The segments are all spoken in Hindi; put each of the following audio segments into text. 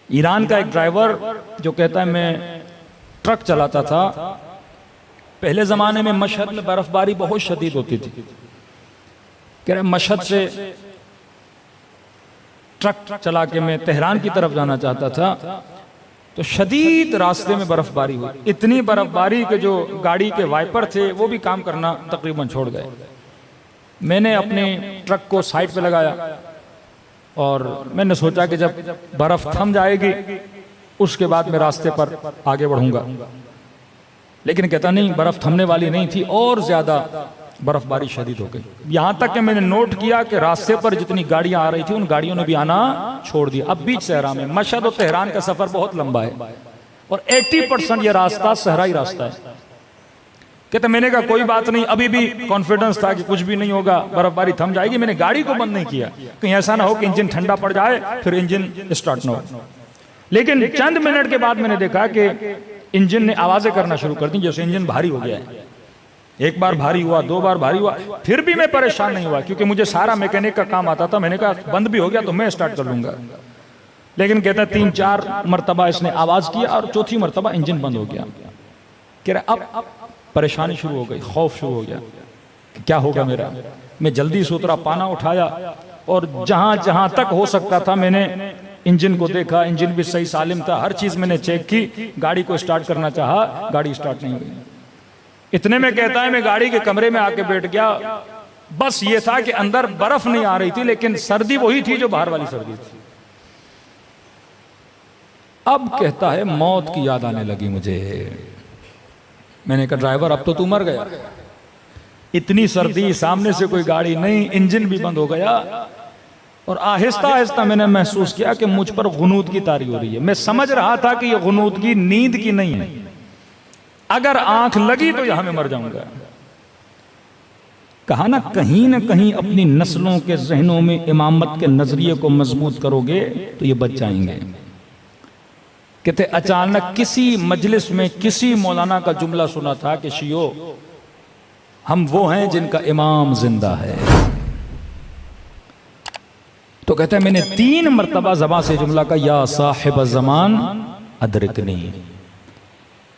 ईरान का एक ड्राइवर जो कहता है मैं ट्रक चलाता था, पहले ज़माने में मशहद में बर्फबारी बहुत शदीद होती थी। कह रहे मशहद से ट्रक चला के मैं तेहरान की तरफ जाना चाहता था, तो शदीद रास्ते में बर्फबारी हुई, इतनी बर्फबारी के जो गाड़ी के वाइपर थे वो भी काम करना तकरीबन छोड़ गए। मैंने अपने ट्रक को साइड पे लगाया और मैंने सोचा कि जब बर्फ थम जाएगी उसके बाद मैं रास्ते पर आगे बढ़ूंगा, लेकिन कहता नहीं, बर्फ थमने वाली नहीं थी और ज्यादा बर्फबारी शदीद हो गई। यहां तक कि मैंने नोट किया कि रास्ते पर जितनी गाड़ियां आ रही थी उन गाड़ियों ने भी आना छोड़ दिया। अब बीच सहरा में, मशहद और तेहरान का सफर बहुत लंबा है और 80% यह रास्ता सहराई रास्ता है। कहते मैंने कहा कोई बात नहीं, अभी भी कॉन्फिडेंस था कि कुछ भी नहीं होगा, बर्फबारी थम जाएगी। मैंने गाड़ी को बंद नहीं किया, कहीं ऐसा ना हो कि इंजन ठंडा पड़ जाए फिर इंजन स्टार्ट ना हो। लेकिन चंद मिनट के बाद मैंने देखा कि इंजन ने आवाजें करना शुरू कर दी, जैसे इंजन भारी हो गया है। एक बार भारी हुआ, दो बार भारी हुआ, फिर भी मैं परेशान नहीं हुआ क्योंकि मुझे सारा मैकेनिक का काम आता था। मैंने कहा बंद भी हो गया तो मैं स्टार्ट कर लूंगा। लेकिन कहता 3-4 मरतबा इसने आवाज किया और चौथी मरतबा इंजन बंद हो गया। कह रहा अब परेशानी शुरू हो गई, खौफ शुरू हो गया कि क्या होगा मेरा। मैं जल्दी से उतरा, पाना उठाया और जहां जहां तक हो सकता था मैंने इंजन को देखा। इंजन भी सही सालिम था, हर चीज मैंने चेक की। गाड़ी को स्टार्ट करना चाहा, गाड़ी स्टार्ट नहीं हुई। इतने में कहता है मैं गाड़ी के कमरे में आके बैठ गया। बस ये था कि अंदर बर्फ नहीं आ रही थी, लेकिन सर्दी वही थी जो बाहर वाली सर्दी थी। अब कहता है मौत की याद आने लगी मुझे। मैंने कहा ड्राइवर अब तो तू मर गया, इतनी सर्दी, सामने से कोई गाड़ी नहीं, इंजन भी बंद हो गया। और आहिस्ता आहिस्ता मैंने महसूस किया कि मुझ पर गुनूद की तारी हो रही है। मैं समझ रहा था कि यह गुनूद की नींद की नहीं है, अगर आंख लगी तो यहां मैं मर जाऊंगा। कहा ना कहीं अपनी नस्लों के जहनों में इमामत के नजरिए को मजबूत करोगे तो ये बच जाएंगे। कहते अचानक किसी मजलिस में किसी मौलाना का जुमला सुना था कि शियो हम वो हैं जिनका इमाम जिंदा है। तो कहते हैं मैंने 3 मरतबा ज़बान से जुमला का, या साहिब ज़मान अदरिकनी,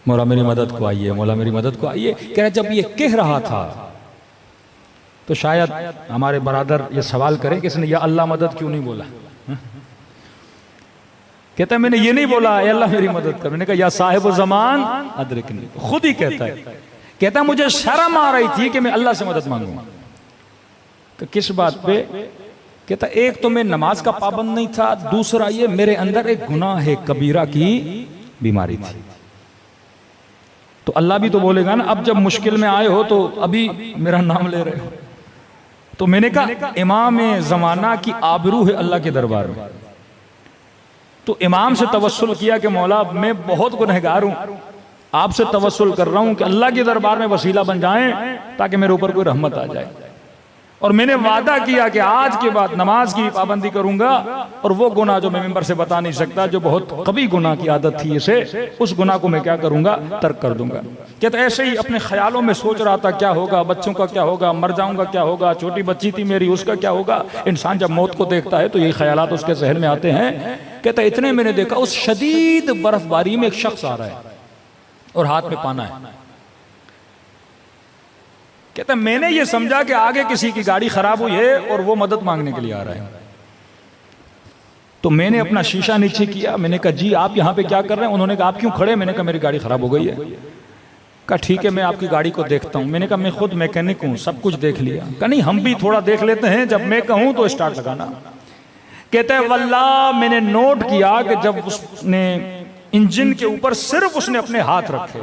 मौला मेरी मदद को आइए, मौला मेरी मदद को आइए। कह रहे जब ये कह रहा था तो शायद हमारे बरादर ये सवाल करें कि इसने या अल्लाह मदद क्यों नहीं बोला। कहता है मैंने ये नहीं बोला अल्लाह मेरी मदद कर, मैंने कहा या साहिब ज़मान अदरिकनी। खुद ही कहता है, कहता मुझे शर्म आ रही थी कि मैं अल्लाह से मदद मांगूं। तो किस बात पे? कहता एक तो मैं नमाज का पाबंद नहीं था, दूसरा ये मेरे अंदर एक गुनाह कबीरा की बीमारी थी। तो अल्लाह भी तो बोलेगा ना, अब जब मुश्किल में आए हो तो अभी मेरा नाम ले रहे हो। तो मैंने कहा इमाम ज़माना की आबरू है अल्लाह के दरबार में। तो इमाम से तवस्सुल किया कि मौला मैं बहुत गुनहगार हूं, आपसे तवस्सुल कर रहा हूं कि अल्लाह के दरबार में वसीला बन जाएं ताकि मेरे ऊपर कोई रहमत आ जाए। और मैंने वादा किया कि आज के बाद नमाज की पाबंदी करूंगा और वो गुनाह जो मैं मेंबर से बता नहीं सकता, जो बहुत कभी गुनाह की आदत थी इसे, उस गुनाह को मैं क्या करूंगा, तर्क कर दूंगा। कहता ऐसे ही अपने ख्यालों में सोच रहा था क्या होगा, बच्चों का क्या होगा, मर जाऊंगा क्या होगा, छोटी बच्ची थी मेरी उसका क्या होगा। इंसान जब मौत को देखता है तो यही ख्यालात उसके जहन में आते हैं। कहता इतने मैंने देखा उस शदीद बर्फबारी में एक शख्स आ रहा है और हाथ में पाना है। कहता मैंने ये समझा कि आगे किसी की गाड़ी खराब हुई है और वो मदद मांगने के लिए आ रहा है। तो मैंने अपना शीशा नीचे किया, मैंने कहा जी आप यहाँ पे क्या कर रहे हैं। उन्होंने कहा आप क्यों खड़े? मैंने कहा मेरी गाड़ी खराब हो गई है। कहा ठीक है मैं आपकी गाड़ी को देखता हूँ। मैंने कहा मैं खुद मैकेनिक हूँ, सब कुछ देख लिया। कहा नहीं हम भी थोड़ा देख लेते हैं, जब मैं कहूँ तो स्टार्ट लगाना। कहते हैं वल्लाह मैंने नोट किया कि जब उसने इंजन के ऊपर सिर्फ उसने अपने हाथ रखे,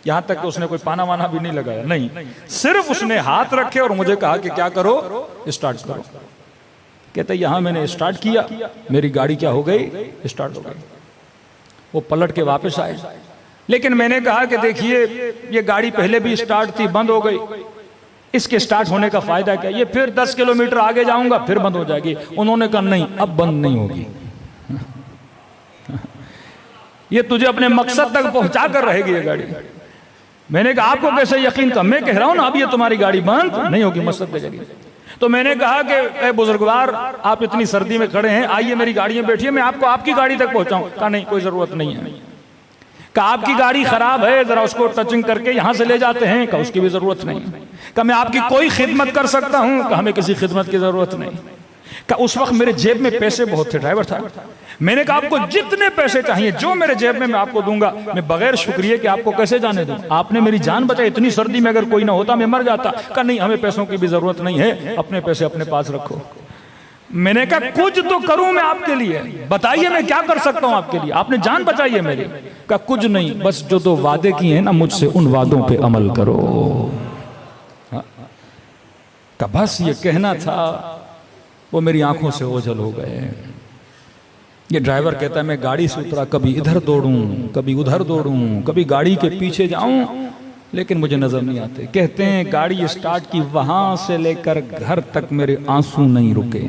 यहां तक कि उसने कोई पाना वाना भी नहीं लगाया, नहीं, सिर्फ उसने हाथ रखे और मुझे कहा कि क्या करो, स्टार्ट करो। कहते यहां मैंने स्टार्ट किया, मेरी गाड़ी क्या हो गई, स्टार्ट हो गई। वो पलट के वापस आए, लेकिन मैंने कहा कि देखिए ये गाड़ी पहले भी स्टार्ट थी, बंद हो गई, इसके स्टार्ट होने का फायदा क्या? ये फिर 10 किलोमीटर आगे जाऊंगा फिर बंद हो जाएगी। उन्होंने कहा नहीं अब बंद नहीं होगी, ये तुझे अपने मकसद तक पहुंचा कर रहेगी ये गाड़ी। मैंने कहा आपको कैसे यकीन था? मैं कह रहा हूं ना अब ये तुम्हारी गाड़ी बंद नहीं होगी, मकसद पे जाएगी। तो मैंने कहा कि ए बुजुर्गवार, आप इतनी सर्दी में खड़े हैं, आइए मेरी गाड़ी में बैठिए, मैं आपको आपकी गाड़ी तक पहुंचाऊं। कहा नहीं, कोई जरूरत नहीं है। कहा आपकी गाड़ी खराब है, जरा उसको टचिंग करके यहां से ले जाते हैं। कहा उसकी भी जरूरत नहीं। कहा मैं आपकी कोई खिदमत कर सकता हूं। कहा हमें किसी खिदमत की जरूरत नहीं। कहा उस वक्त मेरे जेब में पैसे बहुत थे, ड्राइवर था। मैंने कहा आपको जितने पैसे चाहिए, जो मेरे जेब में मैं आपको दूंगा। मैं बगैर शुक्रिया के आपको कैसे जाने दूं? आपने मेरी जान बचाई, इतनी सर्दी में अगर कोई ना होता मैं मर जाता। कहा नहीं, हमें पैसों की भी जरूरत नहीं है, अपने पैसे अपने पास रखो। मैंने कहा कुछ तो करूं मैं आपके लिए, बताइए मैं क्या कर सकता हूं आपके लिए, आपने जान बचाई है मेरी। कहा कुछ नहीं, बस जो दो वादे किए हैं ना मुझसे, उन वादों पे अमल करो। कहा बस ये कहना था, वो मेरी आंखों से ओझल हो गए। ये ड्राइवर कहता है मैं गाड़ी से उतरा, कभी इधर दौड़ूं, कभी उधर दौड़ूं, कभी गाड़ी के पीछे जाऊं, लेकिन मुझे नजर नहीं आते। कहते हैं गाड़ी स्टार्ट की, वहां से लेकर घर तक मेरे आंसू नहीं रुके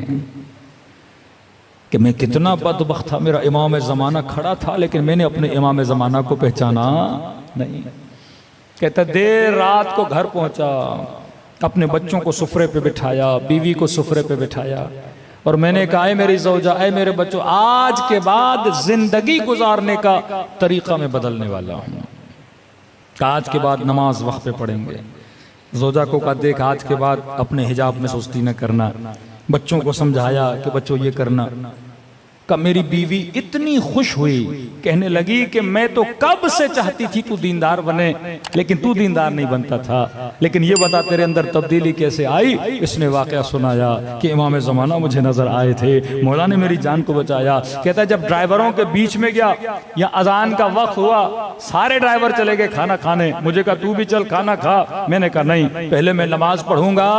कि मैं कितना बदबख्त था। मेरा इमाम ज़माना खड़ा था, लेकिन मैंने अपने इमाम ज़माना को पहचाना नहीं। कहता देर रात को घर पहुंचा, अपने बच्चों को सुफरे पे बिठाया, बीवी को सुफरे पे बिठाया, और मैंने कहा मेरी ज़ौजा, ऐ मेरे बच्चों, आज के बाद जिंदगी गुजारने का तरीका मैं बदलने वाला हूँ। आज के बाद नमाज वक्त पे पढ़ेंगे। ज़ौजा को कहा देख, आज के बाद अपने हिजाब में सुस्ती न करना। बच्चों को समझाया कि बच्चों ये करना। का मेरी बीवी इतनी खुश हुई, कहने लगी कि मैं तो कब से चाहती थी तू दीनदार बने, लेकिन तू दीनदार नहीं बनता था। लेकिन ये बता तेरे अंदर तब्दीली कैसे आई? इसने वाकया सुनाया कि इमाम ज़माना मुझे नजर आए थे, मौला ने मेरी जान को बचाया। कहता है जब ड्राइवरों के बीच में गया या अजान का वक्त हुआ, सारे ड्राइवर चले गए खाना खाने। मुझे कहा तू भी चल खाना खा। मैंने कहा नहीं, पहले मैं नमाज पढ़ूंगा,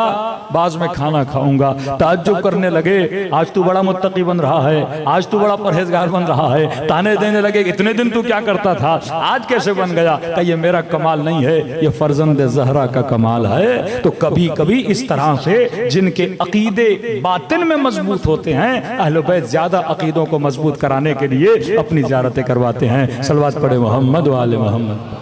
बाद में खाना खाऊंगा। ताज्जुब करने लगे, आज तू बड़ा मुत्तकी बन रहा है, आज तू बड़ा परहेजगार बन रहा है। ताने देने लगे, इतने दिन तू क्या करता था, आज कैसे बन गया? कि ये मेरा कमाल नहीं है, ये फर्जंद ज़हरा का कमाल है। तो कभी कभी इस तरह से जिनके अकीदे बातिन में मजबूत होते हैं, अहले बैत ज्यादा अकीदों को मजबूत कराने के लिए अपनी ज़ियारतें करवाते हैं। सलवात पढ़े मोहम्मद व आले मोहम्मद।